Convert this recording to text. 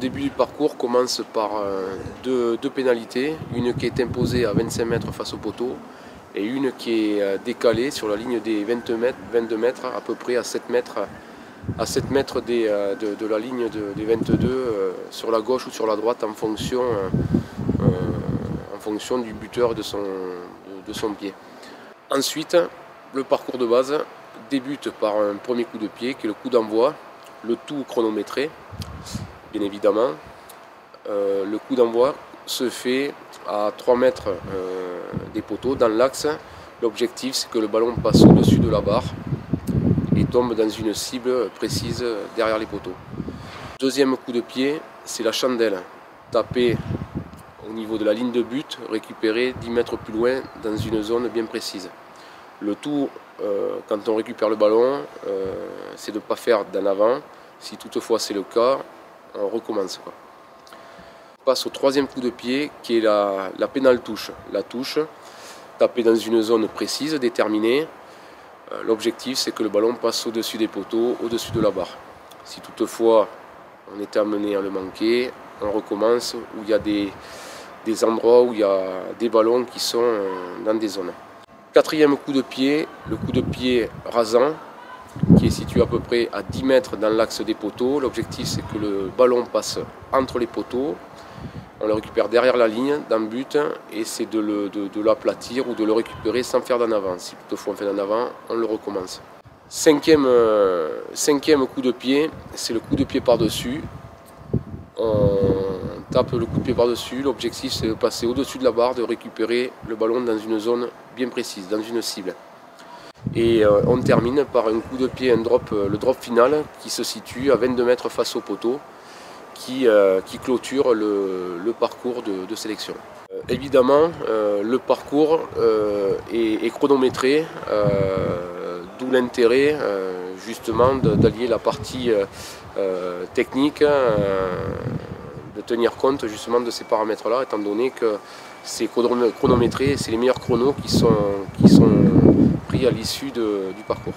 début du parcours commence par deux pénalités, une qui est imposée à 25 mètres face au poteau et une qui est décalée sur la ligne des 22 mètres, à peu près à 7 mètres, de la ligne des 22 sur la gauche ou sur la droite en fonction du buteur de son pied. Ensuite, le parcours de base débute par un premier coup de pied qui est le coup d'envoi, le tout chronométré, bien évidemment. Le coup d'envoi se fait à 3 mètres des poteaux dans l'axe. L'objectif, c'est que le ballon passe au-dessus de la barre et tombe dans une cible précise derrière les poteaux. Deuxième coup de pied, c'est la chandelle, tapée au niveau de la ligne de but, récupérée 10 mètres plus loin dans une zone bien précise. Le tout, quand on récupère le ballon, c'est de ne pas faire d'en avant. Si toutefois c'est le cas, on recommence. On passe au troisième coup de pied qui est la pénale touche. La touche, tapée dans une zone précise, déterminée. L'objectif, c'est que le ballon passe au-dessus des poteaux, au-dessus de la barre. Si toutefois on est amené à le manquer, on recommence où il y a des endroits où il y a des ballons qui sont dans des zones. Quatrième coup de pied, le coup de pied rasant, qui est situé à peu près à 10 mètres dans l'axe des poteaux. L'objectif, c'est que le ballon passe entre les poteaux. On le récupère derrière la ligne, dans le but, et c'est de l'aplatir ou de le récupérer sans faire d'en avant. Si toutefois on fait d'en avant, on le recommence. Cinquième coup de pied, c'est le coup de pied par-dessus. On tape le coup de pied par-dessus. L'objectif, c'est de passer au-dessus de la barre, de récupérer le ballon dans une zone bien précise, dans une cible. Et on termine par un coup de pied, le drop final, qui se situe à 22 mètres face au poteau, qui clôture le parcours de sélection. Évidemment, le parcours est chronométré, d'où l'intérêt justement d'allier la partie technique, de tenir compte justement de ces paramètres-là, étant donné que c'est chronométré, c'est les meilleurs chronos qui sont pris à l'issue du parcours.